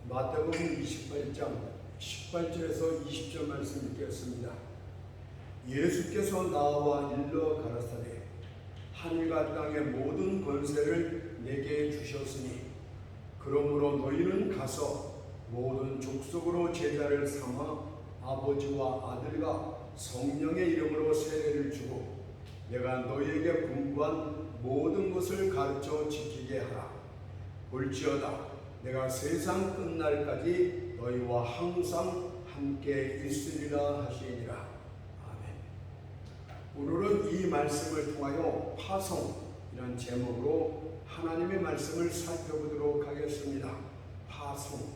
마태복음 28장 18절에서 20절 말씀 읽겠습니다. 예수께서 나와 일러 가라사대 하늘과 땅의 모든 권세를 내게 주셨으니 그러므로 너희는 가서 모든 족속으로 제자를 삼아 아버지와 아들과 성령의 이름으로 세례를 주고 내가 너희에게 분부한 모든 것을 가르쳐 지키게 하라. 볼지어다 내가 세상 끝날까지 너희와 항상 함께 있으리라 하시니라. 아멘. 오늘은 이 말씀을 통하여 파송이라는 제목으로 하나님의 말씀을 살펴보도록 하겠습니다. 파송.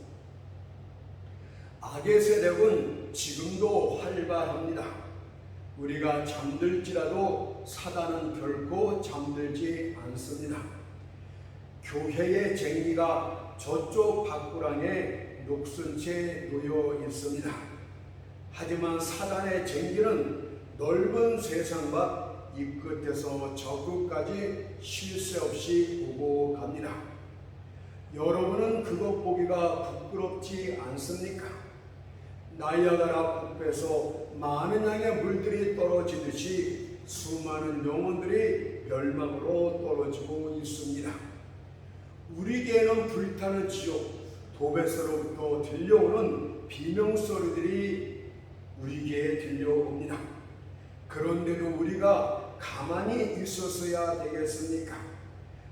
악의 세력은 지금도 활발합니다. 우리가 잠들지라도 사단은 결코 잠들지 않습니다. 교회의 쟁기가 저쪽 밖구랑에 녹슨 채 놓여 있습니다. 하지만 사단의 쟁기는 넓은 세상 밖 이 끝에서 저 끝까지 쉴 새 없이 오고 갑니다. 여러분은 그것 보기가 부끄럽지 않습니까? 나이아가라 폭포에서 많은 양의 물들이 떨어지듯이 수많은 영혼들이 멸망으로 떨어지고 있습니다. 우리에게는 불타는 지옥, 도배서로부터 들려오는 비명소리들이 우리에게 들려옵니다. 그런데도 우리가 가만히 있었어야 되겠습니까?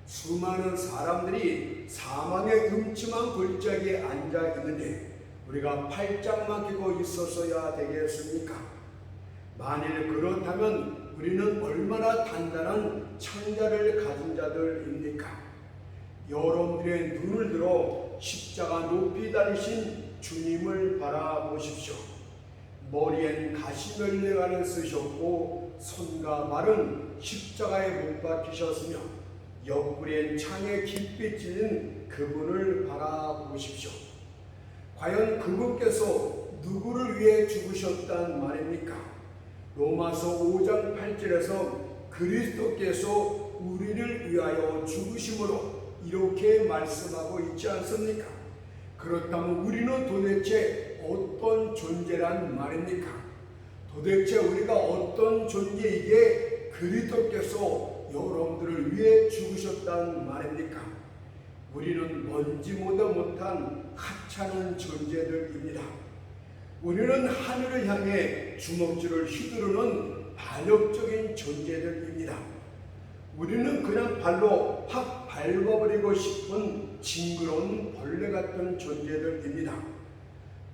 수많은 사람들이 사망의 음침한 골짜기에 앉아 있는데 우리가 팔짱 막히고 있었어야 되겠습니까? 만일 그렇다면 우리는 얼마나 단단한 창자를 가진 자들입니까? 여러분들의 눈을 들어 십자가 높이 달리신 주님을 바라보십시오. 머리엔 가시면례관을 쓰셨고 손과 발은 십자가에 못 박히셨으며 옆구리엔 창에 깊이 찔린 그분을 바라보십시오. 과연 그분께서 누구를 위해 죽으셨단 말입니까? 로마서 5장 8절에서 그리스도께서 우리를 위하여 죽으심으로 이렇게 말씀하고 있지 않습니까? 그렇다면 우리는 도대체 어떤 존재란 말입니까? 도대체 우리가 어떤 존재이기에 그리스도께서 여러분들을 위해 죽으셨단 말입니까? 우리는 먼지보다 못한 하찮은 존재들입니다. 우리는 하늘을 향해 주먹질을 휘두르는 반역적인 존재들입니다. 우리는 그냥 발로 확 밟아버리고 싶은 징그러운 벌레 같은 존재들입니다.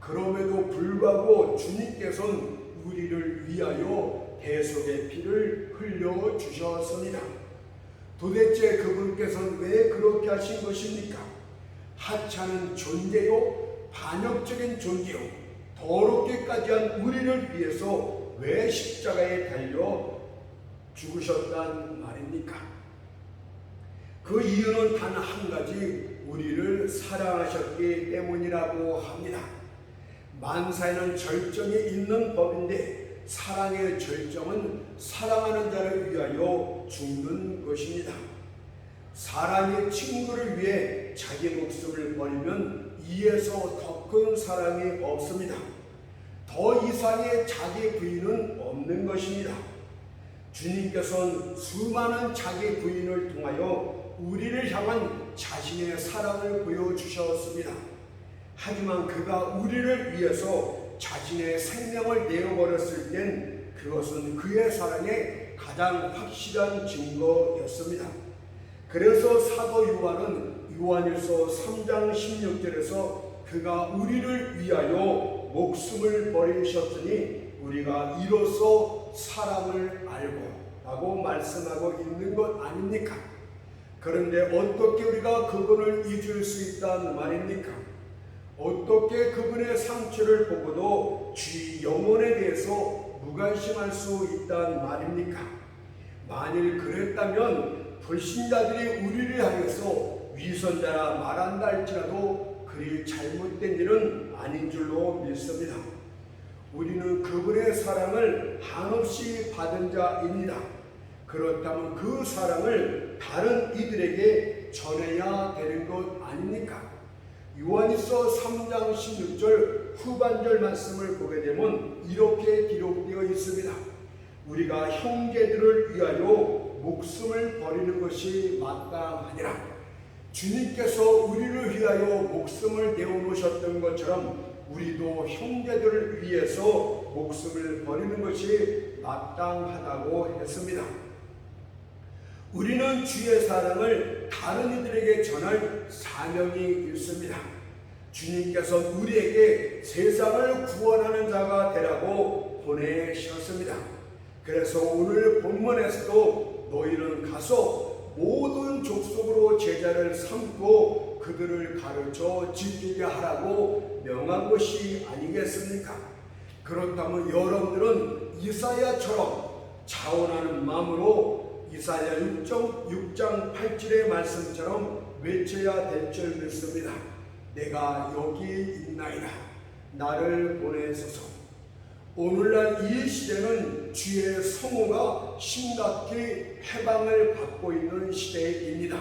그럼에도 불구하고 주님께서는 우리를 위하여 대속의 피를 흘려주셨습니다. 도대체 그분께서는 왜 그렇게 하신 것입니까? 하찮은 존재요, 반역적인 존재요, 더럽게까지 한 우리를 위해서 왜 십자가에 달려 죽으셨단 말입니까? 그 이유는 단 한 가지, 우리를 사랑하셨기 때문이라고 합니다. 만사에는 절정이 있는 법인데 사랑의 절정은 사랑하는 자를 위하여 죽는 것입니다. 사랑의 친구를 위해 자기 목숨을 버리면 이에서 더 큰 사랑이 없습니다. 더 이상의 자기 부인은 없는 것입니다. 주님께서는 수많은 자기 부인을 통하여 우리를 향한 자신의 사랑을 보여주셨습니다. 하지만 그가 우리를 위해서 자신의 생명을 내어버렸을 땐 그것은 그의 사랑의 가장 확실한 증거였습니다. 그래서 사도 요한은 요한일서 3장 16절에서 그가 우리를 위하여 목숨을 버리셨으니 우리가 이로써 사랑을 알고 라고 말씀하고 있는 것 아닙니까? 그런데 어떻게 우리가 그분을 잊을 수 있단 말입니까? 어떻게 그분의 상처를 보고도 주의 영혼에 대해서 무관심할 수 있단 말입니까? 만일 그랬다면 불신자들이 우리를 향해서 위선자라 말한다 할지라도 그리 잘못된 일은 아닌 줄로 믿습니다. 우리는 그분의 사랑을 한없이 받은 자입니다. 그렇다면 그 사랑을 다른 이들에게 전해야 되는 것 아닙니까? 요한일서 3장 16절 후반절 말씀을 보게 되면 이렇게 기록되어 있습니다. 우리가 형제들을 위하여 목숨을 버리는 것이 마땅하니라. 주님께서 우리를 위하여 목숨을 내어놓으셨던 것처럼 우리도 형제들을 위해서 목숨을 버리는 것이 마땅하다고 했습니다. 우리는 주의 사랑을 다른 이들에게 전할 사명이 있습니다. 주님께서 우리에게 세상을 구원하는 자가 되라고 보내셨습니다. 그래서 오늘 본문에서도 너희는 가서 모든 족속으로 제자를 삼고 그들을 가르쳐 지키게 하라고 명한 것이 아니겠습니까? 그렇다면 여러분들은 이사야처럼 자원하는 마음으로 이사야 6장 8절의 말씀처럼 외쳐야 될 줄 믿습니다. 내가 여기 있나이다. 나를 보내소서. 오늘날 이 시대는 주의 성호가 심각히 해방을 받고 있는 시대입니다.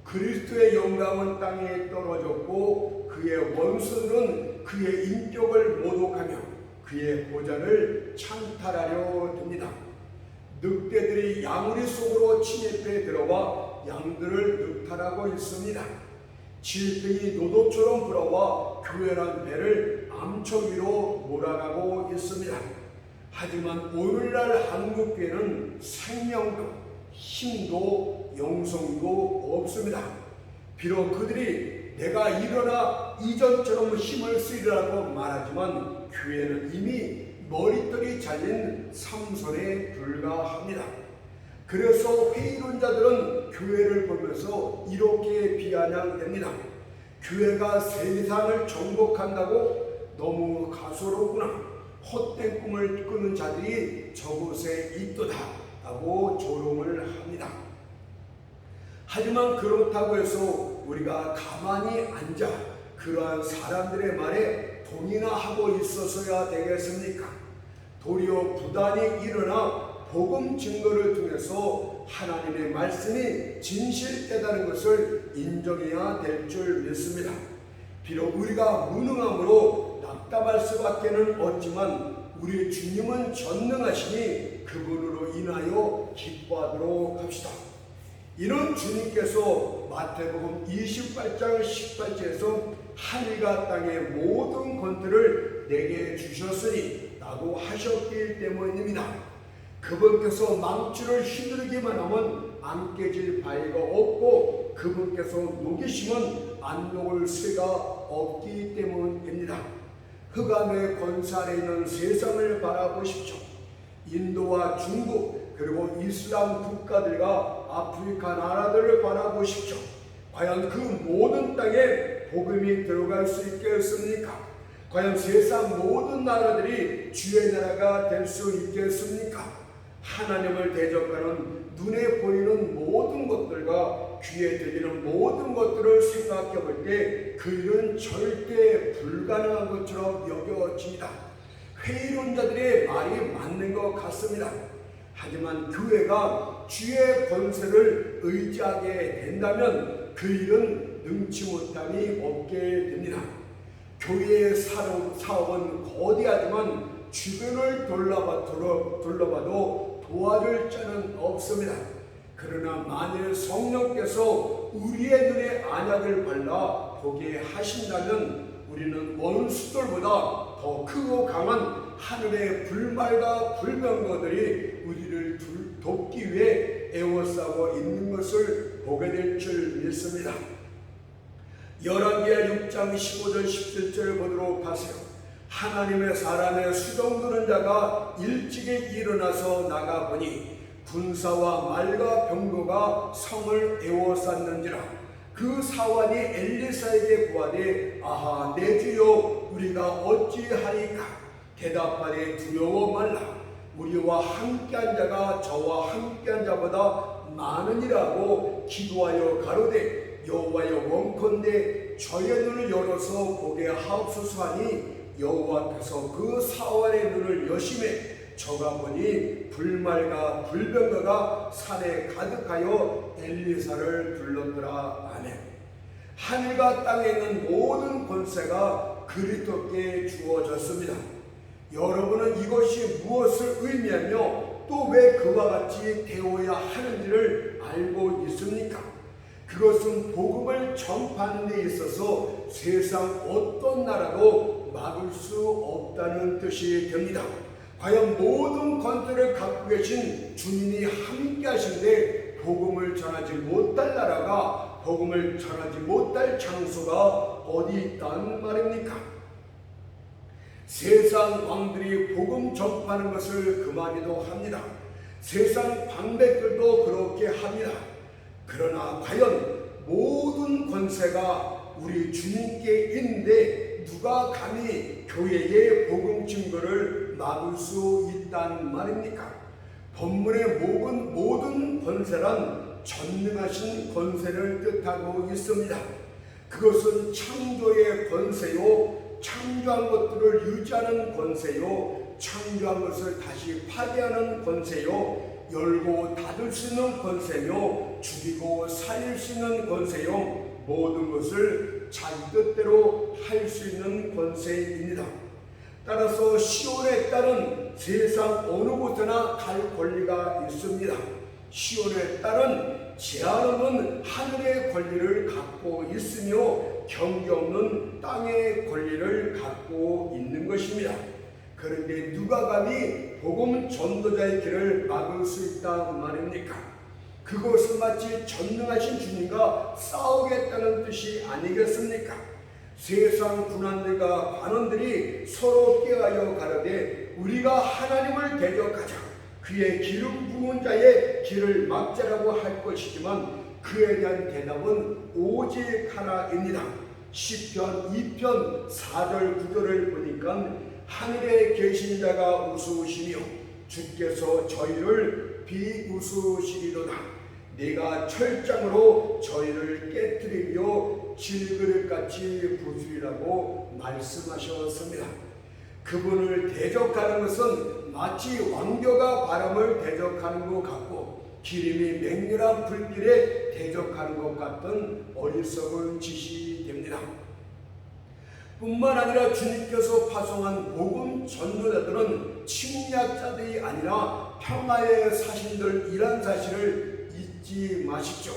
그리스도의 영광은 땅에 떨어졌고 그의 원수들은 그의 인격을 모독하며 그의 보좌를 찬탈하려 듭니다. 늑대들이 양우리 속으로 침입해 들어와 양들을 늑탈하고 있습니다. 질병이 노도처럼 불어와 교회란 배를 암초 위로 몰아가고 있습니다. 하지만 오늘날 한국교회는 생명도 힘도 영성도 없습니다. 비록 그들이 내가 일어나 이전처럼 힘을 쓰리라고 말하지만 교회는 이미 머리털이 잘린 삼손에 불과합니다. 그래서 회의론자들은 교회를 보면서 이렇게 비아냥됩니다. 교회가 세상을 정복한다고 너무 가소롭구나. 헛된 꿈을 꾸는 자들이 저곳에 있도다 하고 조롱을 합니다. 하지만 그렇다고 해서 우리가 가만히 앉아 그러한 사람들의 말에 동의나 하고 있어서야 되겠습니까? 도리어 부단히 일어나 복음 증거를 통해서 하나님의 말씀이 진실되다는 것을 인정해야 될 줄 믿습니다. 비록 우리가 무능함으로 답답할 수밖에는 없지만 우리 주님은 전능하시니 그분으로 인하여 기뻐하도록 합시다. 이런 주님께서 마태복음 28장 18절에서 하늘과 땅의 모든 권세를 내게 주셨으니 라고 하셨기 때문입니다. 그분께서 망치를 휘두르기만 하면 안 깨질 바위가 없고 그분께서 녹이시면 안 녹을 새가 없기 때문입니다. 흑암의 권세 아래 있는 세상을 바라보십시오. 인도와 중국 그리고 이슬람 국가들과 아프리카 나라들을 바라보십시오. 과연 그 모든 땅에 복음이 들어갈 수 있겠습니까? 과연 세상 모든 나라들이 주의 나라가 될 수 있겠습니까? 하나님을 대적하는 눈에 보이는 모든 것들과 귀에 들리는 모든 것들을 생각해 볼 때 그 일은 절대 불가능한 것처럼 여겨집니다. 회의론자들의 말이 맞는 것 같습니다. 하지만 교회가 주의 권세를 의지하게 된다면 그 일은 능치 못함이 없게 됩니다. 교회의 사업은 거대하지만 주변을 둘러봐도 도와줄 자는 없습니다. 그러나 만일 성령께서 우리의 눈에 안약을 발라 보게 하신다면 우리는 원수들보다 더 크고 강한 하늘의 불말과 불병거들이 우리를 돕기 위해 애워싸고 있는 것을 보게 될 줄 믿습니다. 열왕기하 6장 15절 17절을 보도록 하세요. 하나님의 사람의 수종드는 자가 일찍이 일어나서 나가보니 군사와 말과 병거가 성을 에워쌌는지라. 그 사환이 엘리사에게 구하되 아하 내 주여 우리가 어찌하리까? 대답하되 두려워 말라. 우리와 함께한 자가 저와 함께한 자보다 많으니라고 기도하여 가로되 여호와여 원컨대 저의 눈을 열어서 보게 하옵소서 하니 여호와께서 그 사환의 눈을 여심해 저가 보니 불말과 불병거가 산에 가득하여 엘리사를 불렀더라. 아멘. 하늘과 땅에 있는 모든 권세가 그리스도께 주어졌습니다. 여러분은 이것이 무엇을 의미하며 또 왜 그와 같이 되어야 하는지를 알고 있습니까? 그것은 복음을 전파하는 데 있어서 세상 어떤 나라도 막을 수 없다는 뜻이 됩니다. 과연 모든 권세를 갖고 계신 주님이 함께 하신데 복음을 전하지 못할 나라가, 복음을 전하지 못할 장소가 어디 있다는 말입니까? 세상 왕들이 복음 전파하는 것을 그만이도 합니다. 세상 방백들도 그렇게 합니다. 그러나 과연 모든 권세가 우리 주님께 있는데 누가 감히 교회의 복음 증거를 막을 수 있다는 말입니까? 본문의 모든 권세란 전능하신 권세를 뜻하고 있습니다. 그것은 창조의 권세요, 창조한 것들을 유지하는 권세요, 창조한 것을 다시 파괴하는 권세요, 열고 닫을 수 있는 권세요, 죽이고 살릴 수 있는 권세요, 모든 것을 자기 뜻대로 할 수 있는 권세입니다. 따라서 시온에 따른 세상 어느 곳에나 갈 권리가 있습니다. 시온에 따른 제한 없는 하늘의 권리를 갖고 있으며 경계 없는 땅의 권리를 갖고 있는 것입니다. 그런데 누가 감히 복음 전도자의 길을 막을 수 있단 말입니까? 그것은 마치 전능하신 주님과 싸우겠다는 뜻이 아니겠습니까? 세상 군관들과 관원들이 서로 깨하여 가라되 우리가 하나님을 대적하자, 그의 기름 부은 자의 길을 막자라고 할 것이지만 그에 대한 대답은 오직 하나입니다. 시편 2편 4절 9절을 보니까 하늘에 계신 자가 우스우시며 주께서 저희를 비웃으시리로다. 내가 철장으로 저희를 깨뜨리며 질그릇같이 부수리라고 말씀하셨습니다. 그분을 대적하는 것은 마치 왕교가 바람을 대적하는 것 같고 기름이 맹렬한 불길에 대적하는 것 같은 어리석은 짓이 됩니다. 뿐만 아니라 주님께서 파송한 복음 전도자들은 침략자들이 아니라 평화의 사신들이란 사실을 잊지 마십시오.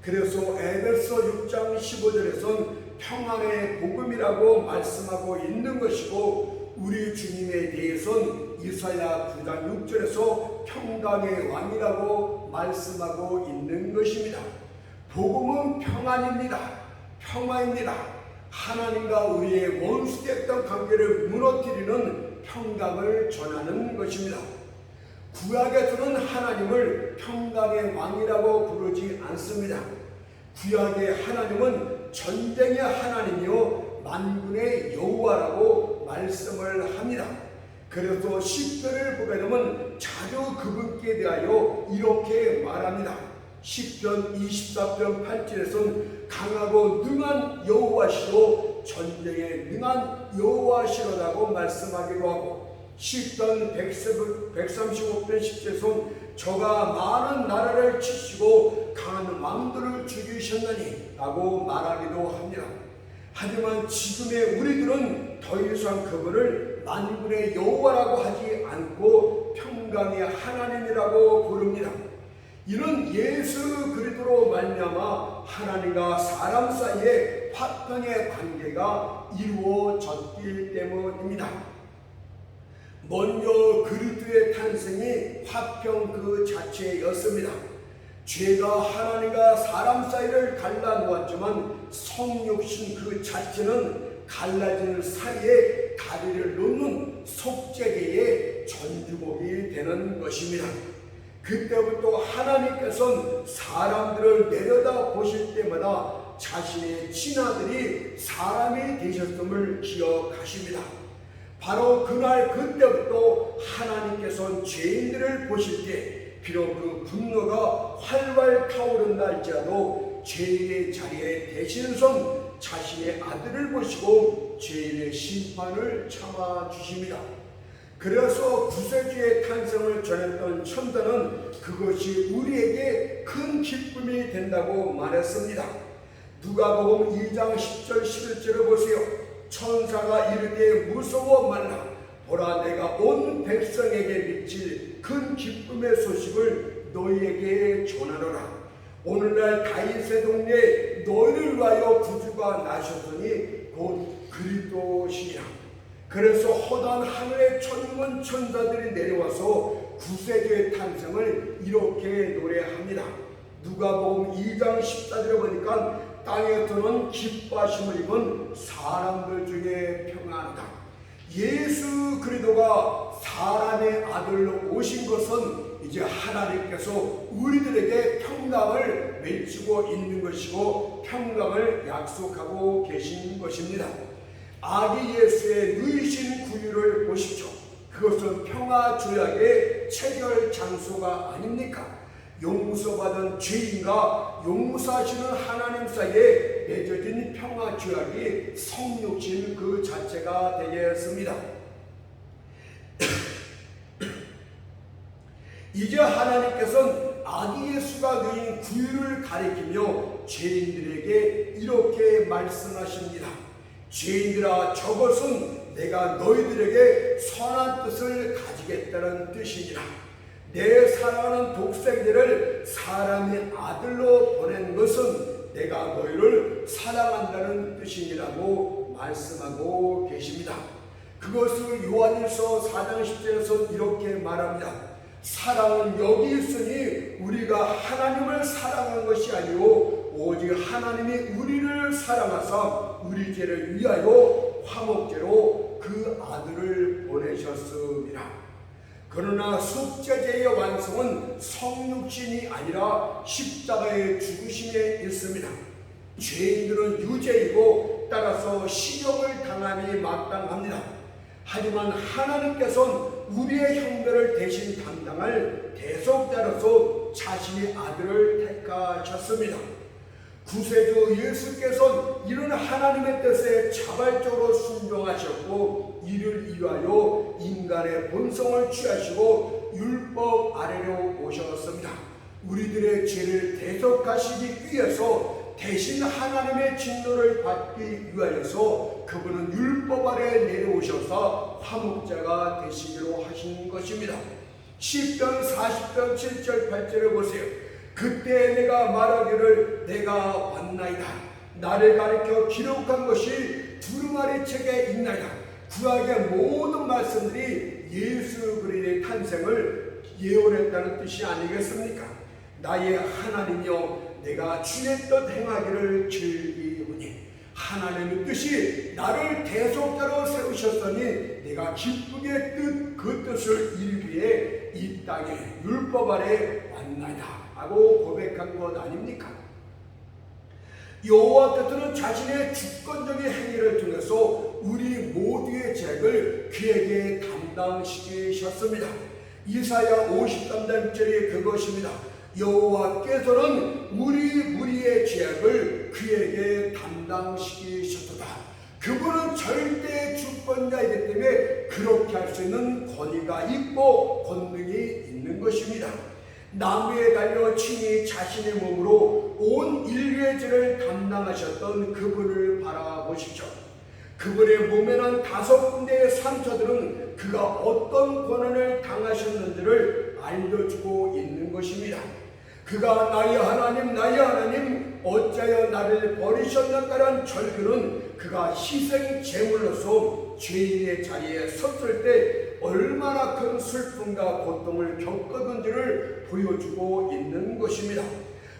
그래서 에베소 6장 15절에선 평안의 복음이라고 말씀하고 있는 것이고, 우리 주님에 대해서는 이사야 9장 6절에서 평강의 왕이라고 말씀하고 있는 것입니다. 복음은 평안입니다. 평화입니다. 하나님과 우리의 원수됐던 관계를 무너뜨리는 평강을 전하는 것입니다. 구약에서는 하나님을 평강의 왕이라고 부르지 않습니다. 구약의 하나님은 전쟁의 하나님이요 만군의 여호와라고 말씀을 합니다. 그래서 시편을 보게 되면 자주 그분께 대하여 이렇게 말합니다. 시편 24편 8절에서는 강하고 능한 여호와시로 전쟁에 능한 여호와시로라고 말씀하기도 하고, 시편 135편 10절에서는 저가 많은 나라를 치시고 강한 왕들을 죽이셨나니 라고 말하기도 합니다. 하지만 지금의 우리들은 더 이상 그분을 만군의 여호와라고 하지 않고 평강의 하나님이라고 부릅니다. 이는 예수 그리스도로 말미암아 하나님과 사람 사이에 화평의 관계가 이루어졌기 때문입니다. 먼저 그리스도의 탄생이 화평 그 자체였습니다. 죄가 하나님과 사람 사이를 갈라놓았지만 성육신 그 자체는 갈라진 사이에 다리를 놓는 속죄계의 전주복이 되는 것입니다. 그때부터 하나님께서는 사람들을 내려다 보실 때마다 자신의 친아들이 사람이 되셨음을 기억하십니다. 바로 그날 그때부터 하나님께서는 죄인들을 보실 때 비록 그 분노가 활활 타오른다 할지라도 죄인의 자리에 대신선 자신의 아들을 보시고 죄인의 심판을 참아 주십니다. 그래서 구세주의 탄생을 전했던 천사는 그것이 우리에게 큰 기쁨이 된다고 말했습니다. 누가복음 2장 10절 11절을 보세요. 천사가 이르되 무서워 말라. 보라, 내가 온 백성에게 미칠 큰 기쁨의 소식을 너희에게 전하노라. 오늘날 다윗의 동네에 너희를 위하여 구주가 나셨으니 곧 그리스도시니라. 그래서 허다한 하늘의 천군 천사들이 내려와서 구세주의 탄생을 이렇게 노래합니다. 누가복음 2장 14절에 보니까 땅에서는 기뻐하심을 입은 사람들 중에 평안하다. 예수 그리스도가 사람의 아들로 오신 것은 이제 하나님께서 우리들에게 평강을 외치고 있는 것이고 평강을 약속하고 계신 것입니다. 아기 예수의 누이신 구유를 보십시오. 그것은 평화 조약의 체결 장소가 아닙니까? 용서받은 죄인과 용서하시는 하나님 사이에 맺어진 평화 조약이 성육신 그 자체가 되겠습니다. 이제 하나님께서는 아기 예수가 누인 구유를 가리키며 죄인들에게 이렇게 말씀하십니다. 죄인들아, 저것은 내가 너희들에게 선한 뜻을 가지겠다는 뜻이니라. 내 사랑하는 독생자를 사람의 아들로 보낸 것은 내가 너희를 사랑한다는 뜻이니라고 말씀하고 계십니다. 그것을 요한일서 4장 10절에서 이렇게 말합니다. 사랑은 여기 있으니 우리가 하나님을 사랑한 것이 아니오 오직 하나님이 우리를 사랑하사 우리 죄를 위하여 화목제로 그 아들을 보내셨습니다. 그러나 속죄제의 완성은 성육신이 아니라 십자가의 죽으심에 있습니다. 죄인들은 유죄이고 따라서 시험을 당함이 마땅합니다. 하지만 하나님께서는 우리의 형벌을 대신 담당할 대속자로서 자신의 아들을 택하셨습니다. 구세주 예수께서는 이런 하나님의 뜻에 자발적으로 순종하셨고 이를 위하여 인간의 본성을 취하시고 율법 아래로 오셨습니다. 우리들의 죄를 대속하시기 위해서 대신 하나님의 진노를 받기 위하여서 그분은 율법 아래 내려오셔서 화목자가 되시기로 하신 것입니다. 시편 40편 7절 8절을 보세요. 그때 내가 말하기를 내가 왔나이다. 나를 가리켜 기록한 것이 두루마리 책에 있나이다. 구약의 모든 말씀들이 예수 그리스도의 탄생을 예언했다는 뜻이 아니겠습니까? 나의 하나님이여, 내가 주의 뜻 행하기를 즐기오니 하나님의 뜻이 나를 대속자로 세우셨으니 내가 기쁘게 그 뜻을 이루기 위해 이 땅에 율법 아래 왔나이다 하고 고백한 것 아닙니까? 여호와께서는 자신의 주권적인 행위를 통해서 우리 모두의 죄를 그에게 담당시키셨습니다. 이사야 53장 1절이 그것입니다. 여호와께서는 우리의 죄악을 그에게 담당시키셨도다. 그분은 절대 주권자이기 때문에 그렇게 할 수 있는 권위가 있고 권능이 있는 것입니다. 나무에 달려 친히 자신의 몸으로 온 인류의 죄를 담당하셨던 그분을 바라보십시오. 그분의 몸에는 5군데의 상처들은 그가 어떤 고난을 당하셨는지를 알려주고 있는 것입니다. 그가 나의 하나님 어찌하여 나를 버리셨는가라는 절규는 그가 희생 제물로서 죄인의 자리에 섰을 때 얼마나 큰 슬픔과 고통을 겪었는지를 보여주고 있는 것입니다.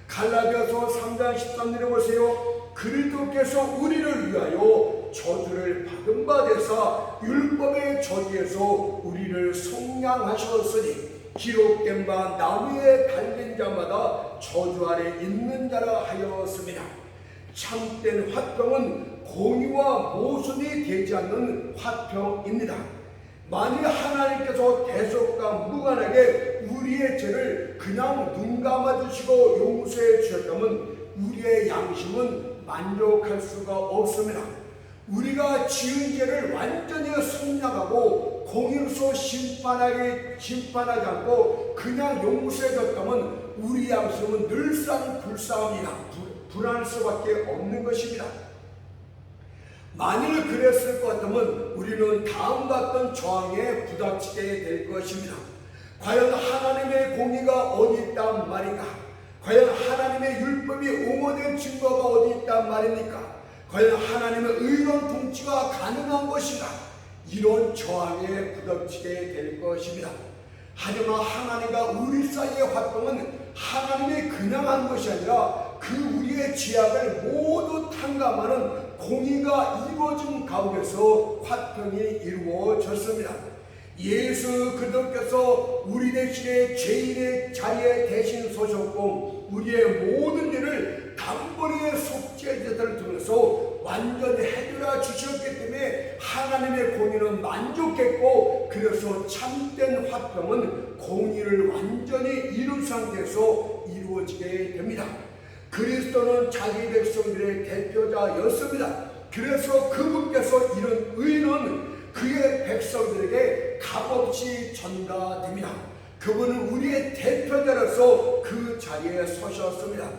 갈라디아서 3장 13절에 보세요. 그리스도께서 우리를 위하여 저주를 받은 바 되사 율법의 저주에서 우리를 속량하셨으니 기록된 바 나무에 달린 자마다 저주 아래 있는 자라 하였습니다. 참된 화평은 공의와 모순이 되지 않는 화평입니다. 만일 하나님께서 대속과 무관하게 우리의 죄를 그냥 눈 감아주시고 용서해 주셨다면 우리의 양심은 만족할 수가 없습니다. 우리가 지은 죄를 완전히 속량하고 공의로서 심판하지 않고 그냥 용서해 줬다면 우리 양심은 늘상 불쌍합니다. 불안할 수밖에 없는 것입니다. 만일 그랬을 것 같으면 우리는 다음과 같은 저항에 부닥치게 될 것입니다. 과연 하나님의 공의가 어디 있단 말인가? 과연 하나님의 율법이 옹호된 증거가 어디 있단 말입니까? 과연 하나님의 의로운 통치가 가능한 것인가? 이런 저항에 부닥치게 될 것입니다. 하지만 하나님과 우리 사이의 활동은 하나님이 그냥 한 것이 아니라 그 우리의 죄악을 모두 탕감하는 공의가 이루어진 가운데서 화평이 이루어졌습니다. 예수 그리스도께서 우리 대신에 죄인의 자리에 대신 서셨고 우리의 모든 일을 단번에 속죄제사를 통해서 완전히 해결해 주셨기 때문에 하나님의 공의는 만족했고, 그래서 참된 화평은 공의를 완전히 이룬 상태에서 이루어지게 됩니다. 그리스도는 자기 백성들의 대표자였습니다. 그래서 그분께서 이런 의는 그의 백성들에게 값없이 전가됩니다. 그분은 우리의 대표자로서 그 자리에 서셨습니다.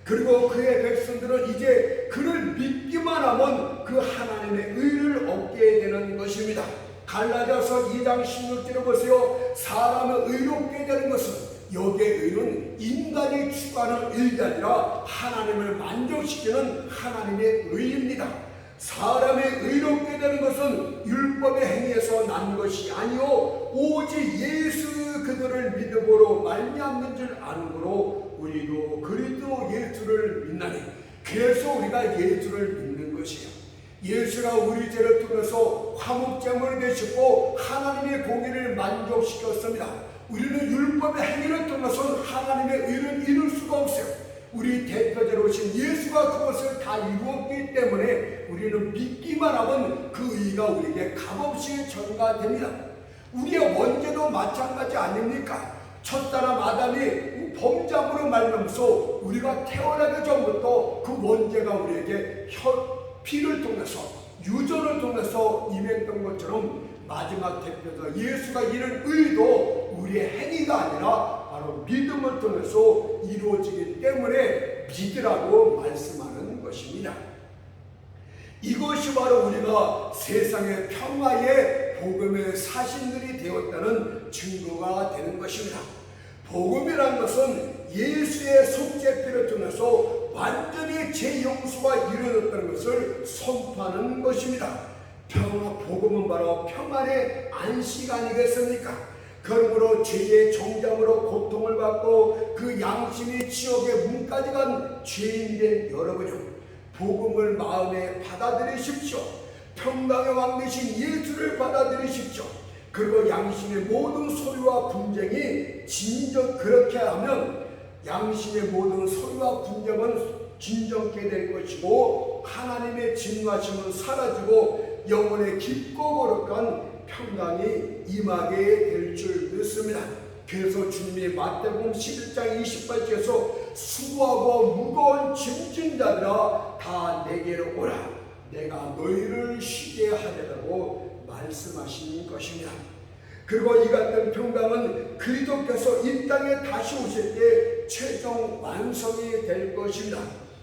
그리고 그의 백성들은 이제 그를 믿기만 하면 그 하나님의 의를 얻게 되는 것입니다. 갈라디아서 2장 16절을 보세요. 사람을 의롭게 되는 것은, 여기의 의는 인간이 추구하는 의가 아니라 하나님을 만족시키는 하나님의 의입니다. 사람이 의롭게 되는 것은 율법의 행위에서 난 것이 아니요 오직 예수 그들을 믿음으로 말미암는 줄 아므로 우리도 그리스도 예수를 믿나니. 그래서 우리가 예수를 믿는 것이에요. 예수가 우리 죄를 통해서 화목제물이 되시고 하나님의 공의를 만족시켰습니다. 우리는 율법의 행위를 통해서 하나님의 의를 이룰 수가 없어요. 우리 대표자로 오신 예수가 그것을 다 이루었기 때문에 우리는 믿기만 하면 그 의가 우리에게 값없이 전가됩니다. 우리의 원죄도 마찬가지 아닙니까? 첫사람 아담이 범죄함으로 말미암아서 우리가 태어나기 전부터 그 원죄가 우리에게 피를 통해서, 유전을 통해서 임했던 것처럼 마지막 대표자 예수가 이룬 의도 우리의 행위가 아니라 바로 믿음을 통해서 이루어지기 때문에 믿으라고 말씀하는 것입니다. 이것이 바로 우리가 세상의 평화의 복음의 사신들이 되었다는 증거가 되는 것입니다. 복음이라는 것은 예수의 속죄피를 통해서 완전히 제 용서가 이루어졌다는 것을 선포하는 것입니다. 복음은 바로 평안의 안식 아니겠습니까? 그러므로 죄의 정잠으로 고통을 받고 그 양심이 지옥의 문까지 간 죄인된 여러분이 복음을 마음에 받아들이십시오. 평강의 왕 되신 예수를 받아들이십시오. 그리고 양심의 모든 소유와 분쟁이 그렇게 하면 양심의 모든 소유와 분쟁은 진정케 될 것이고 하나님의 진노하심은 사라지고 영혼의 깊고 거룩한 평강이 임하게 될 줄 믿습니다. 그래서 주님이 마태복음 11장 28절에서 수고하고 무거운 짐진 자들아 다 내게로 오라, 내가 너희를 쉬게 하리라고 말씀하신 것입니다. 그리고 이 같은 평강은 그리스도께서 이 땅에 다시 오실 때 최종 완성이 될 것입니다.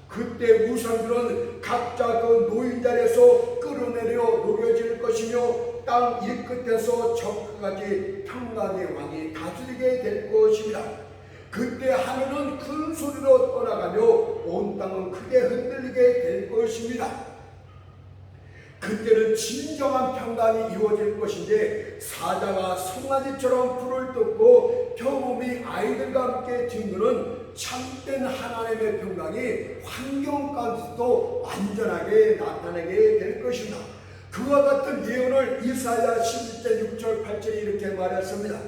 그때 우상들은 각자 그 노인 자리에서 끌어내려 녹여질 것이며 땅 이 끝에서 저 끝까지 평강의 왕이 다스리게 될 것입니다. 그때 하늘은 큰 소리로 떠나가며 온 땅은 크게 흔들리게 될 것입니다. 그때는 진정한 평강이 이루어질 것인데 사자가 송아지처럼 풀을 뜯고 경험이 아이들과 함께 뒹구는 참된 하나님의 평강이 환경 가운데서도 완전하게 나타나게 될 것입니다. 그와 같은 예언을 이사야 11장 6절 8절에 이렇게 말했습니다.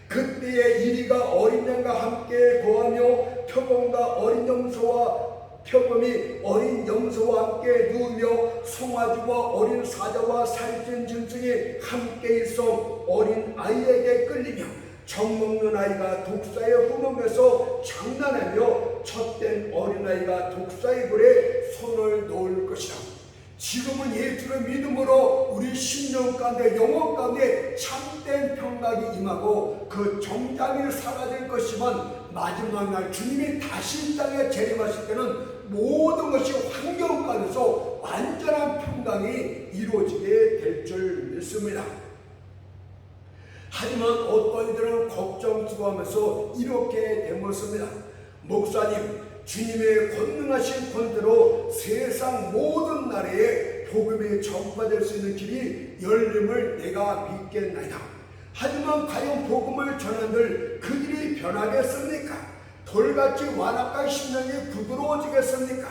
그때의 이리가 어린 양과 함께 거하며 표범과 어린 염소와 표범이 어린 염소와 함께 누우며 송아지와 어린 사자와 살찐 짐승이 함께 있어 어린 아이에게 끌리며 젖먹는 아이가 독사의 구멍에서 장난하며 젖된 어린아이가 독사의 불에 손을 놓을 것이다. 지금은 예수를 믿음으로 우리 심령 가운데 영혼 가운데 참된 평강이 임하고 그 정잠이 사라질 것이지만 마지막 날 주님이 다시 이 땅에 재림하실 때는 모든 것이 환경 가운데서 완전한 평강이 이루어지게 될 줄 믿습니다. 하지만 어떤 이들은 걱정스러워하면서 이렇게 되묻습니다. 목사님, 주님의 권능하신 권대로 세상 모든 나라에 복음이 전파될 수 있는 길이 열림을 내가 믿겠나이다. 하지만 과연 복음을 전한들 그들이 변하겠습니까? 돌같이 완악한 심령이 부드러워지겠습니까?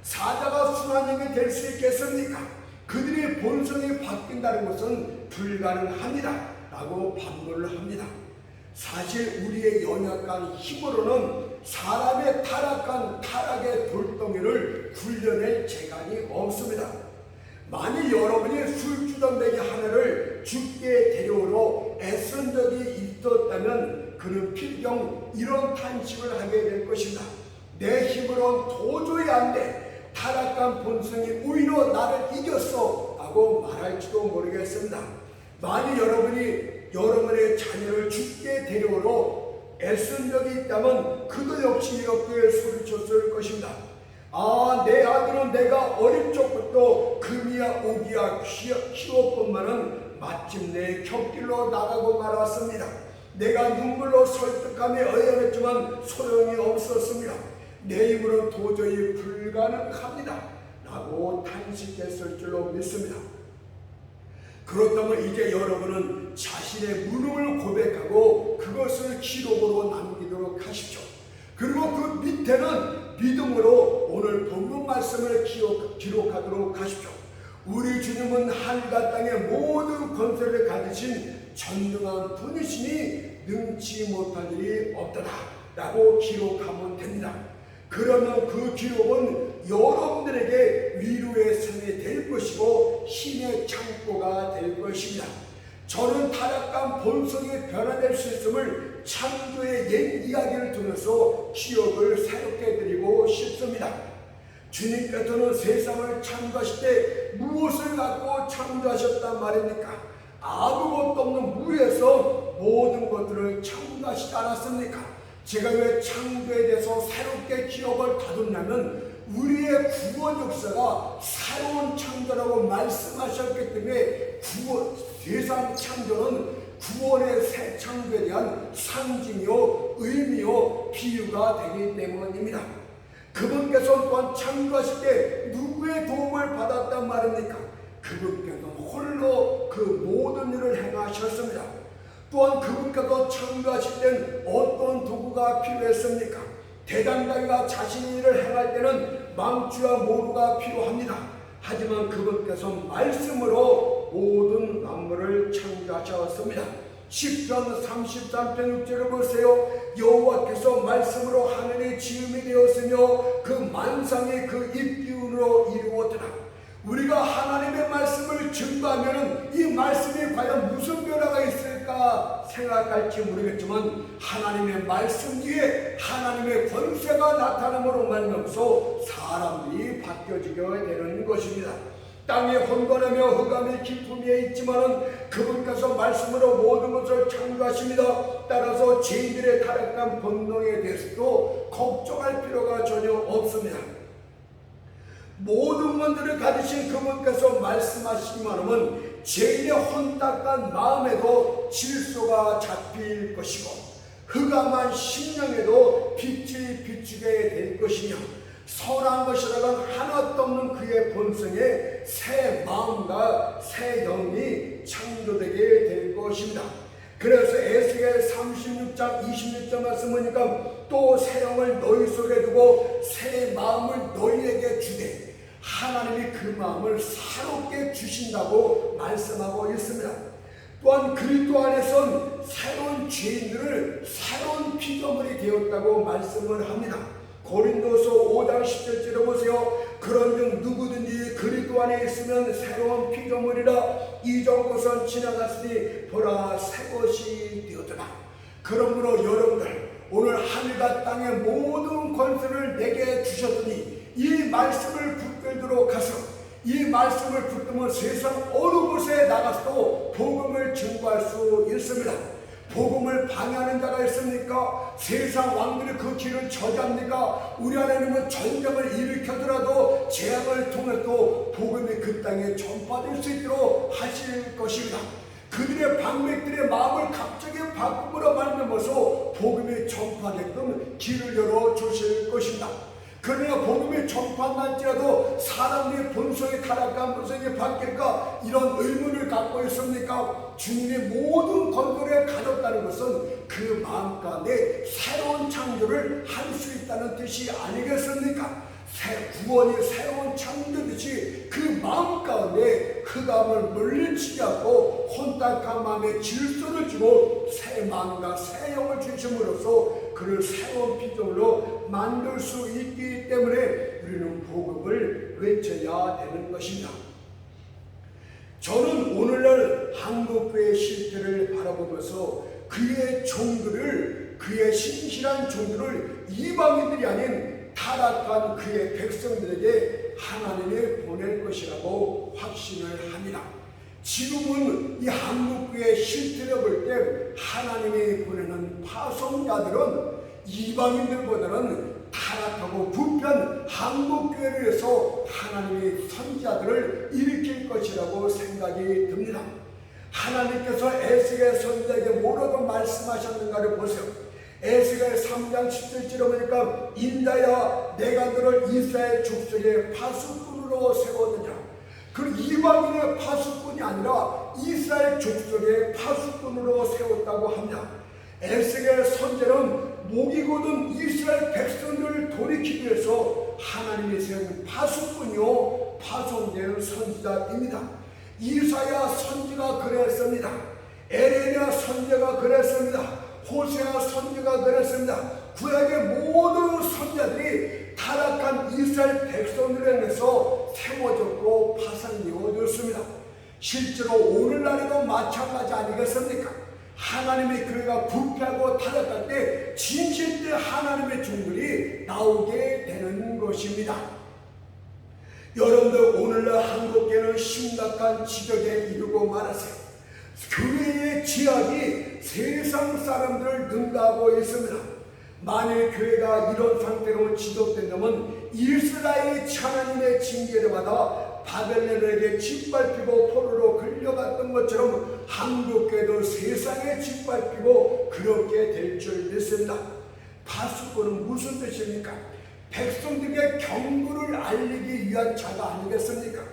사자가 순환형이 될 수 있겠습니까? 그들의 본성이 바뀐다는 것은 불가능합니다 라고 반문을 합니다. 사실 우리의 연약한 힘으로는 사람의 타락의 돌덩이를 굴려낼 재간이 없습니다. 만일 여러분이 술주정뱅이 하나를 죽게 데려오러 애쓴 적이 있었다면 그는 필경 이런 탄식을 하게 될 것입니다. 내 힘으로는 도저히 안 돼. 타락한 본성이 오히려 나를 이겼어 라고 말할지도 모르겠습니다. 만일 여러분이 여러분의 자녀를 죽게 데려오러 애쓴 적이 있다면 그도 역시 이렇게 소리쳤을 것입니다. 내 아들은 내가 어릴 적부터 금이야 오기야 키웠건만은 마침내 곁길로 나가고 말았습니다. 내가 눈물로 설득함에 의연했지만 소용이 없었습니다. 내 힘으로는 도저히 불가능합니다 라고 탄식했을 줄로 믿습니다. 그렇다면 이제 여러분은 자신의 무능을 고백하고 그것을 기록으로 남기도록 하십시오. 그리고 그 밑에는 믿음으로 오늘 본문 말씀을 기록하도록 하십시오. 우리 주님은 하늘과 땅의 모든 권세를 가지신 전능한 분이시니 능치 못할 일이 없더라 라고 기록하면 됩니다. 그러면 그 기록은 여러분들에게 위로의 성이 될 것이고 힘의 창고가 될 것입니다. 저는 타락한 본성이 변화될 수 있음을 창조의 옛 이야기를 통해서 기억을 새롭게 드리고 싶습니다. 주님께서는 세상을 창조하실 때 무엇을 갖고 창조하셨단 말입니까? 아무것도 없는 무에서 모든 것들을 창조하시지 않았습니까? 제가 왜 창조에 대해서 새롭게 기억을 다듬냐면 우리의 구원 역사가 새로운 창조라고 말씀하셨기 때문에 세상 창조는 구원의 새 창조에 대한 상징이요 의미요 비유가 되기 때문입니다. 그분께서 또한 창조하실 때 누구의 도움을 받았단 말입니까? 그분께서 홀로 그 모든 일을 행하셨습니다. 또한 그분께서 창조하실 땐 어떤 도구가 필요했습니까? 대장장이가 자신의 일을 행할 때는 망치와 모루가 필요합니다. 하지만 그분께서 말씀으로 모든 만물을 창조하셨습니다. 시편 33편 6절을 보세요. 여호와께서 말씀으로 하늘이 지음이 되었으며 그 만상이 그 입기운으로 이루었더라. 우리가 하나님의 말씀을 증거하면 이 말씀이 과연 무슨 변화가 있을까 생각할지 모르겠지만 하나님의 말씀 뒤에 하나님의 권세가 나타남으로 말미암아서 사람들이 바뀌어지게 되는 것입니다. 땅에 혼돈하며 흑암의 깊음에 있지만은 그분께서 말씀으로 모든 것을 창조하십니다. 따라서 죄인들의 타락한 본능에 대해서도 걱정할 필요가 전혀 없습니다. 모든 것들을 가지신 그분께서 말씀하시기만 하면 죄인의 혼탁한 마음에도 질소가 잡힐 것이고 흑암한 심령에도 빛이 비추게 될 것이며 선한 것이라곤 하나도 없는 그의 본성에 새 마음과 새 영이 창조되게 될 것입니다. 그래서 에스겔 36장 26절 말씀 보니까 또 새 영을 너희 속에 두고 새 마음을 너희에게 주되 하나님이 그 마음을 새롭게 주신다고 말씀하고 있습니다. 또한 그리스도 안에선 새로운 죄인들을 새로운 피조물이 되었다고 말씀을 합니다. 고린도서 5장 10절을 보세요. 그런즉 누구든지 그리스도 안에 있으면 새로운 피조물이라 이전 것은 지나갔으니 보라 새 것이 되었더라. 그러므로 여러분들 오늘 하늘과 땅의 모든 권세를 내게 주셨더니 이 말씀을 붙들도록 하소. 이 말씀을 붙들면 세상 어느 곳에 나가서도 복음을 증거할 수 있습니다. 복음을 방해하는 자가 있습니까? 세상 왕들이 그 길을 저지합니까? 우리 하나님은 전쟁을 일으켜더라도 재앙을 통해서 복음이 그 땅에 전파될 수 있도록 하실 것입니다. 그들의 방백들의 마음을 갑자기 바꿈으로 말미암아서 복음이 전파되게끔 길을 열어주실 것입니다. 그러나 복음이 전파할지라도 사람의 본성이 타락한 본성이 바뀔까 이런 의문을 갖고 있습니까? 주님이 모든 건설에 가졌다는 것은 그 마음 가운데 새로운 창조를 할 수 있다는 뜻이 아니겠습니까? 구원이 새로운 창조듯이 그 마음 가운데 흑암을 물리치지 않고 혼탁한 마음에 질서를 주고 새 마음과 새 영을 주심으로써 그를 새로운 피조물로 만들 수 있기 때문에 우리는 복음을 외쳐야 되는 것입니다. 저는 오늘날 한국교회 실태를 바라보면서 그의 종들을, 그의 신실한 종들을 이방인들이 아닌 타락한 그의 백성들에게 하나님이 보낼 것이라고 확신을 합니다. 지금은 이 한국교회 실태를 볼 때 하나님이 보내는 파송자들은 이방인들보다는 타락하고 부패한 한국교회를 위해서 하나님이 선지자들을 일으킬 것이라고 생각이 듭니다. 하나님께서 에스겔 선지자에게 뭐라고 말씀하셨는가를 보세요. 에스겔 3장 17절에 보니까 인자야 내가 너를 이스라엘 족속의 파수꾼으로 세웠느냐. 그 이방인의 파수꾼이 아니라 이스라엘 족속의 파수꾼으로 세웠다고 합니다. 에스겔 선지자는 목이 곧은 이스라엘 백성들을 돌이키기 위해서 하나님이 세운 파수꾼이요 파송된 선지자입니다. 이사야 선지가 그랬습니다. 에레미야 선지가 그랬습니다. 호세아 선지가 그랬습니다. 구약의 모든 선지자들이 타락한 이스라엘 백성들에 의해서 세워졌고 파산되어졌습니다. 실제로 오늘날에도 마찬가지 아니겠습니까? 하나님의 교회가 부패하고 타락할 때 진실된 하나님의 종들이 나오게 되는 것입니다. 여러분들 오늘날 한국교회는 심각한 지경에 이르고 말았어요. 교회의 지약이 세상 사람들을 능가하고 있습니다. 만일 교회가 이런 상태로 지속된다면 이스라엘이 하나님의 징계를 받아 바벨론에게 짓밟히고 포로로 끌려갔던 것처럼 한국교회도 세상에 짓밟히고 그렇게 될 줄 믿습니다. 파수꾼은 무슨 뜻입니까? 백성들에게 경고를 알리기 위한 자가 아니겠습니까?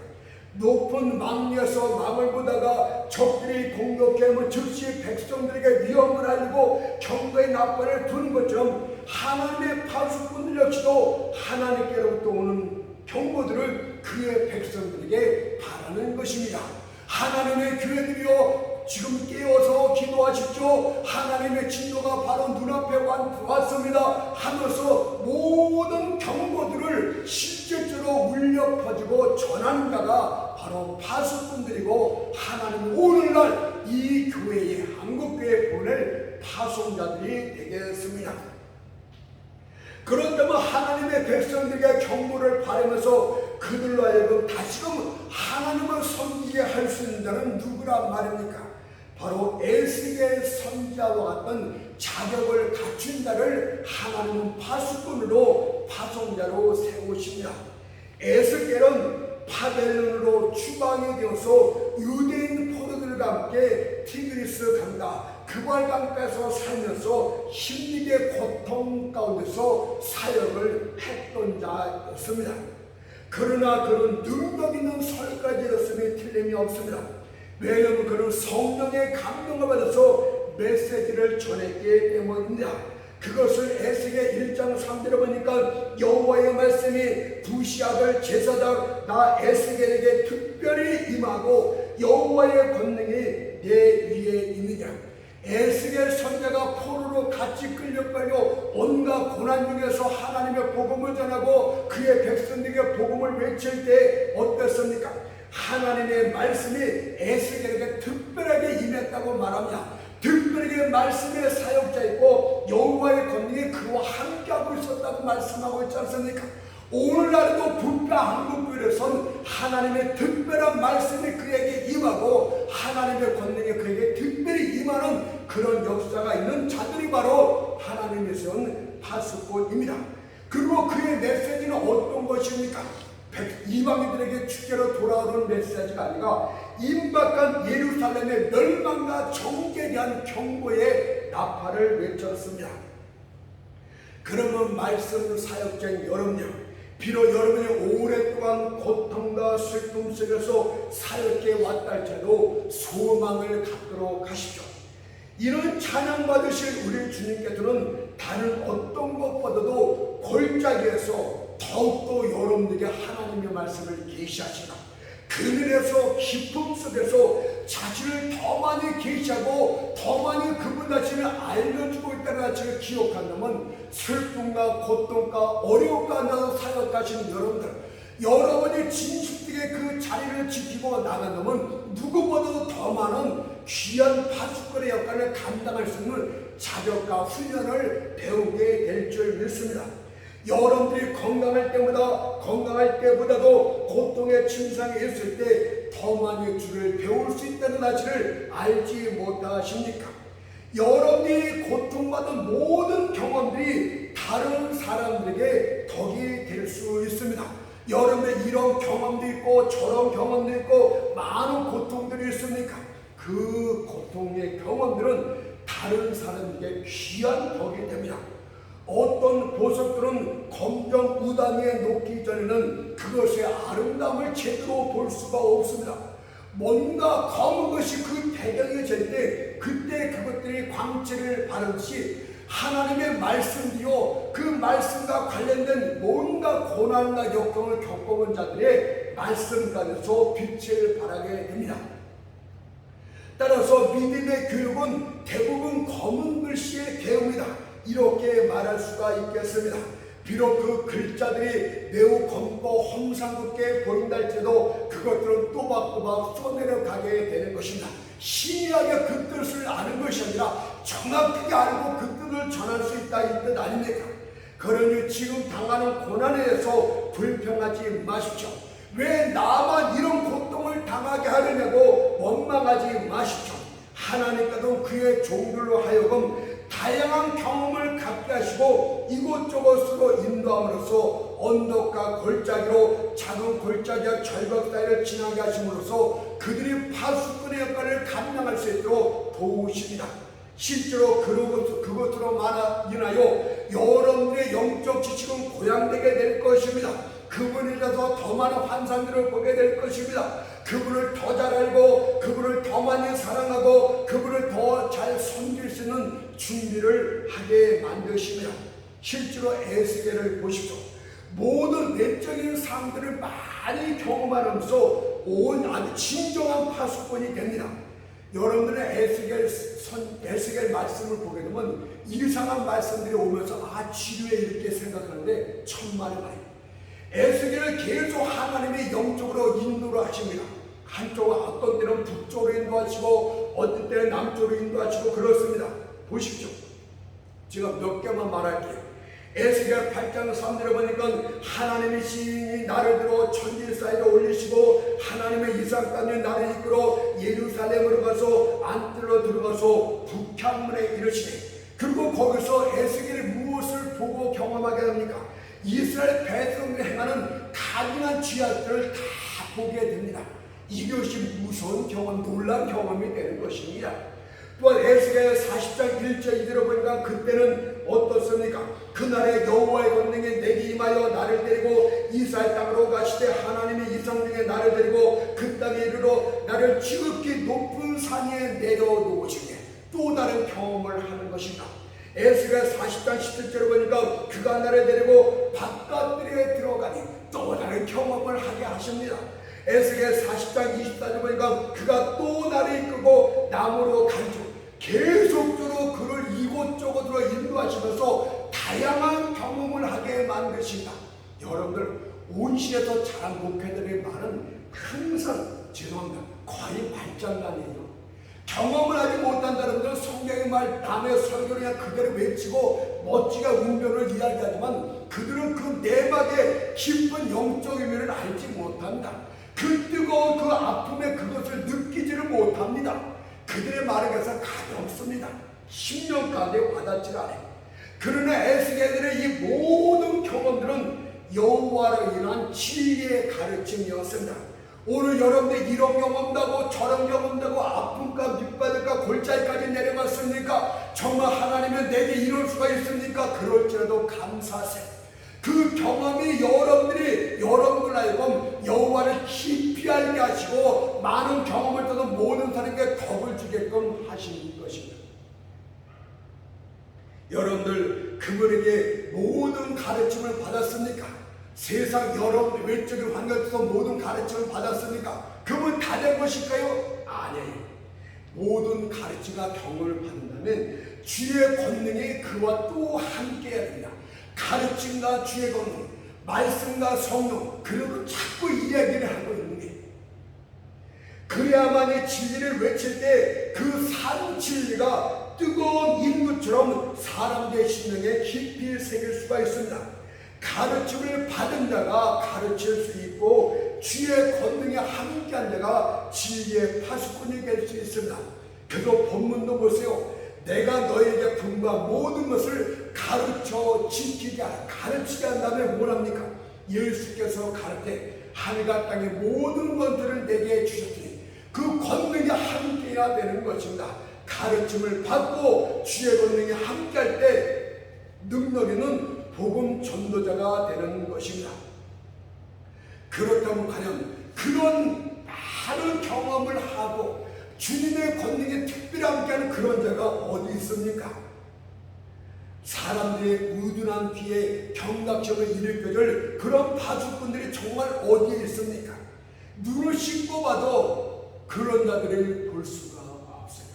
높은 망리에서 망을 보다가 적들이 공격하면 즉시 백성들에게 위험을 알리고 경고의 납관을 두는 것처럼 하나님의 파수꾼들 역시도 하나님께로부터 오는 경고들을 그의 백성들에게 바라는 것입니다. 하나님의 교회들이여 지금 깨어서 기도하십시오. 하나님의 진노가 바로 눈앞에 왔습니다 하면서 모든 경고들을 실질적으로 울려 퍼지고 전하는 자가 바로 파수꾼들이고 하나님 오늘날 이 교회에 한국교회에 보낼 파송자들이 되겠습니다. 그런다면 하나님의 백성들에게 경고를 바라면서 그들로 하여금 다시금 하나님을 섬기게 할 수 있는 자는 누구란 말입니까? 바로 에스겔 선지자와 같은 자격을 갖춘 자를 하나님은 파수꾼으로 파송자로 세우십니다. 에스겔은 바벨론으로 추방이 되어서 유대인 포로들과 함께 티그리스 강가 그발 강가에서 살면서 힘들게 고통 가운데서 사역을 했던 자였습니다. 그러나 그는 능력 있는 설교자였음이 틀림이 없습니다. 왜냐하면 그는 성령의 감동을 받아서 메시지를 전했기 때문입니다. 그것을 에스겔 1장 3절에 보니까 여호와의 말씀이 부시 아들 제사장 나 에스겔에게 특별히 임하고 여호와의 권능이 내 위에 있느냐. 에스겔 선지자가 포로로 같이 끌려가려 온갖 고난 중에서 하나님의 복음을 전하고 그의 백성들에게 복음을 외칠 때 어땠습니까? 하나님의 말씀이 에스겔에게 특별하게 임했다고 말합니다. 특별하게 말씀의 사역자이고 여호와의 권능이 그와 함께하고 있었다고 말씀하고 있지 않습니까? 오늘날에도 부패 한국교회에선 하나님의 특별한 말씀이 그에게 임하고 하나님의 권능이 그에게 특별히 임하는 있는 그런 역사가 있는 자들이 바로 하나님의 세운 파수꾼입니다. 그리고 그의 메시지는 어떤 것입니까? 이방인들에게 축제로 돌아오는 메시지가 아니라 임박한 예루살렘의 멸망과 정죄에 대한 경고의 나팔을 외쳤습니다. 그러면 말씀 사역자인 여러분요, 비록 여러분이 오랫동안 고통과 슬픔 속에서 사역해 왔다 할지라도 소망을 갖도록 하십시오. 이런 찬양 받으실 우리 주님께서는 다른 어떤 것보다도 골짜기에서 더욱더 여러분들에게 하나님의 말씀을 계시하시라. 그늘에서 기쁨 속에서 자신을 더 많이 계시하고 더 많이 그분 자신을 알려주고 있다는 사실을 기억한다면 슬픔과 고통과 어려움과 나서 사역하시는 여러분이 진실되게 그 자리를 지키고 나간다면 누구보다도 더 많은 귀한 파수꾼의 역할을 감당할 수 있는 자격과 훈련을 배우게 될 줄 믿습니다. 여러분들이 건강할 때보다도 고통의 침상에 있을 때 더 많이 주를 배울 수 있다는 사실을 알지 못하십니까? 여러분이 고통받은 모든 경험들이 다른 사람들에게 덕이 될 수 있습니다. 여러분의 이런 경험도 있고 저런 경험도 있고 많은 고통들이 있습니까? 그 고통의 경험들은 다른 사람에게 귀한 덕이 됩니다. 어떤 보석들은 검정 우담위에 놓기 전에는 그것의 아름다움을 제대로 볼 수가 없습니다. 뭔가 검은 것이 그 배경에 질 때 그때 그것들이 광채를 바르듯이 하나님의 말씀이요, 그 말씀과 관련된 뭔가 고난과 역경을 겪어본 자들의 말씀 가운데서 빛을 발하게 됩니다. 따라서 믿음의 교육은 대부분 검은 글씨의 배움이다, 이렇게 말할 수가 있겠습니다. 비록 그 글자들이 매우 검고 험상궂게 보인다 할지라도 그것들은 또박또박 써내려가게 되는 것입니다. 신이하게 그 뜻을 아는 것이 아니라 정확하게 알고 그 뜻을 전할 수 있다, 이 뜻 아닙니까? 그러니 지금 당하는 고난에 대해서 불평하지 마십시오. 왜 나만 이런 고통을 당하게 하려냐고 원망하지 마십시오. 하나님께서 그의 종들로 하여금 다양한 경험을 갖게 하시고 이곳저곳으로 인도함으로써 언덕과 골짜기로 작은 골짜기와 절벽 사이를 지나게 하심으로써 그들이 파수꾼의 역할을 감당할 수 있도록 도우십니다. 실제로 그것으로 인하여 여러분들의 영적 지식은 고양되게 될 것입니다. 그분에 대해서 더 많은 환상들을 보게 될 것입니다. 그분을 더 잘 알고 그분을 더 많이 사랑하고 그분을 더 잘 섬길 수 있는 준비를 하게 만드십니다. 실제로 에스겔을 보십시오. 모든 내적인 삶들을 많이 경험하면서 아주 진정한 파수꾼이 됩니다. 여러분들은 에스겔 말씀을 보게 되면 이상한 말씀들이 오면서 지루해 이렇게 생각하는데 천만의 말이에요. 에스겔을 계속 하나님의 영적으로 인도를 하십니다. 한쪽은 어떤 때는 북쪽으로 인도하시고 어떤 때는 남쪽으로 인도하시고 그렇습니다. 보십시오. 제가 몇 개만 말할게요. 에스겔 8장 3절에 보니까 하나님의 신이 나를 들어 천지 사이로 올리시고 하나님의 이삭 땅에 나를 이끌어 예루살렘으로 가서 안뜰로 들어가서 북향문에 이르시네. 그리고 거기서 에스겔이 무엇을 보고 경험하게 합니까? 이스라엘 백성들이 행하는 강인한 죄악들을 다 보게 됩니다. 이것이 무서운 경험, 놀라운 경험이 되는 것입니다. 또한 에스겔 40장 1절 2절을 보니까 그때는 어떻습니까? 그날에 여호와의 권능이 내게 임하여 나를 데리고 이스라엘 땅으로 가시되 하나님의 이성 중에 나를 데리고 그 땅에 이르러 나를 지극히 높은 산 위에 내려놓으시네. 또 다른 경험을 하는 것입니다. 에스겔 40장 17절을 보니까 그가 나를 데리고 바깥들에 들어가니 또 다른 경험을 하게 하십니다. 에스겔 40장 24절 보니까 그가 또 나를 이끌고 나무로 간주 계속적으로 그를 이곳저곳으로 인도하시면서 다양한 경험을 하게 만드신다. 여러분들 온실에서 자란 목회들의 말은 항상 죄송합니다. 거의 말장난이에요. 경험을 하지 못한 사람들은 성경의 말 남의 설교를 그냥 그대로 외치고 멋지게 운변을 이야기하지만 그들은 그 내막의 깊은 영적 의미를 알지 못한다. 그 뜨거운 그 아픔에 그것을 느끼지를 못합니다. 그들의 말은 바르게 해서 가없습니다. 10년 가운데 와닿지 않아요. 그러나 에스겔의 이 모든 경험들은 여호와로 인한 진리의 가르침이었습니다. 오늘 여러분들 이런 경험도 하고 저런 경험도 하고 아픔과 밑바닥과 골짜기까지 내려갔습니까? 정말 하나님은 내게 이럴 수가 있습니까? 그럴지라도 감사하세요. 그 경험이 여러분들 하여금 여호와를 깊이 알게 하시고 많은 경험을 떠도 모든 사람에게 덕을 주게끔 하시는 것입니다. 여러분들 그분에게 모든 가르침을 받았습니까? 세상 여러분 외적인 환경에서 모든 가르침을 받았습니까? 그분 다 된 것일까요? 아니에요. 모든 가르침과 경험을 받는다면 주의 권능이 그와 또 함께 해야 됩니다. 가르침과 주의 권능, 말씀과 성령, 그리고 자꾸 이야기를 하고 있는 게 그래야만이 진리를 외칠 때 그 산 진리가 뜨거운 인구처럼 사람들의 심령에 깊이 새길 수가 있습니다. 가르침을 받은 자가 가르칠 수 있고 주의 권능에 함께한 자가 진리의 파수꾼이 될 수 있습니다. 그래서 본문도 보세요. 내가 너에게 분부한 모든 것을 가르쳐 지키게 하라. 가르치게 한다면 뭐랍니까? 예수께서 가르쳐 하늘과 땅의 모든 것들을 내게 주셨으니 그 권능이 함께해야 되는 것입니다. 가르침을 받고 주의 권능이 함께할 때 능력에는 복음 전도자가 되는 것입니다. 그렇다면 과연 그런 많은 경험을 하고 주님의 권능에 특별히 함께하는 그런 자가 어디 있습니까? 사람들의 우둔한 귀에 경각심을 일으켜줄 그런 파수꾼들이 정말 어디에 있습니까? 눈을 씻고 봐도 그런 자들을 볼 수가 없어요.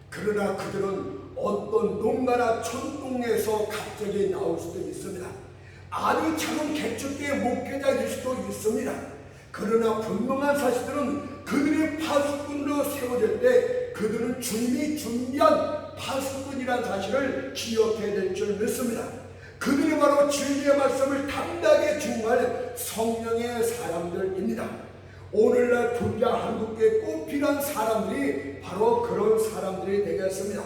그러나 그들은 어떤 농가나 촌동에서 갑자기 나올 수도 있습니다. 아주 작은 개척교회 목회자일 수도 있습니다. 그러나 분명한 사실들은 그들의 파수꾼으로 세워질 때 그들은 주님이 준비한 파수꾼이라는 사실을 기억해야 될 줄 믿습니다. 그들이 바로 진리의 말씀을 담대하게 증거할 성령의 사람들입니다. 오늘날 부자 한국교회에 꼭 필요한 사람들이 바로 그런 사람들이 되겠습니다.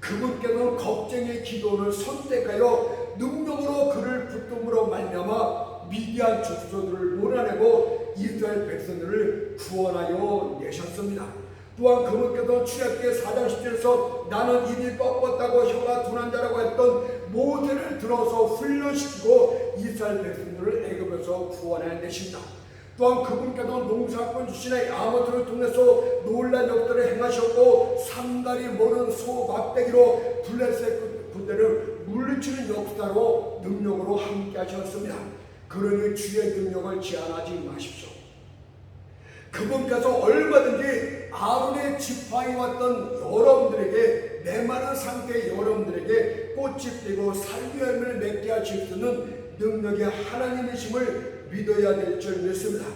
그분께서는 걱정의 기도를 선택하여 능력으로 그를 붙듦으로 말미암아 미디안 족속들을 몰아내고 이스라엘 백성들을 구원하여 내셨습니다. 또한 그분께서 출애굽기 4장 10절에서 나는 입이 뻗었다고 혀가 둔한 자라고 했던 모세를 들어서 훈련시키고 이스라엘 백성들을 애굽에서 구원해 내신다. 또한 그분께서 농사꾼 출신의 아모들을 통해서 놀란 역들을 행하셨고 삼다리 모른 소 막대기로 블레셋 군대를 물리치는 역사로 능력으로 함께 하셨습니다. 그러니 주의 능력을 제한하지 마십시오. 그분께서 얼마든지 아론의 지팡이 왔던 여러분들에게 메마른 상태의 여러분들에게 꽃이 피고 살구 열매를 맺게 하실 수 있는 능력의 하나님이심을 믿어야 될 줄 믿습니다.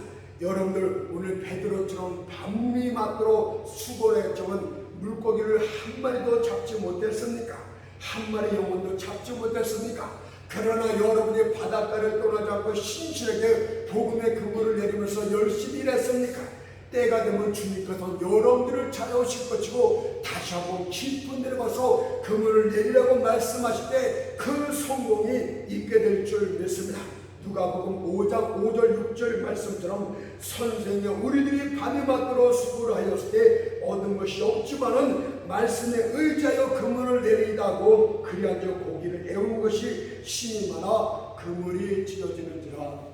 여러분들 오늘 베드로처럼 밤이 맞도록 수고를 했지만 물고기를 한 마리도 잡지 못했습니까? 한 마리 영혼도 잡지 못했습니까? 그러나 여러분이 바닷가를 떠나지 않고 신실하게 복음의 그물을 내리면서 열심히 일했습니까? 때가 되면 주님께서 여러분들을 찾아오실 것이고 다시 한번 깊은 데로 가서 그물을 내리라고 말씀하실 때 그 성공이 있게 될 줄 믿습니다. 누가복음 5장 5절 6절 말씀처럼 선생님 우리들이 밤이 맞도록 수고를 하였을 때 얻은 것이 없지만은 말씀에 의지하여 그물을 내리다고 그리하여 고기를 애우는 것이 심히 많아 그물이 찢어지는지라.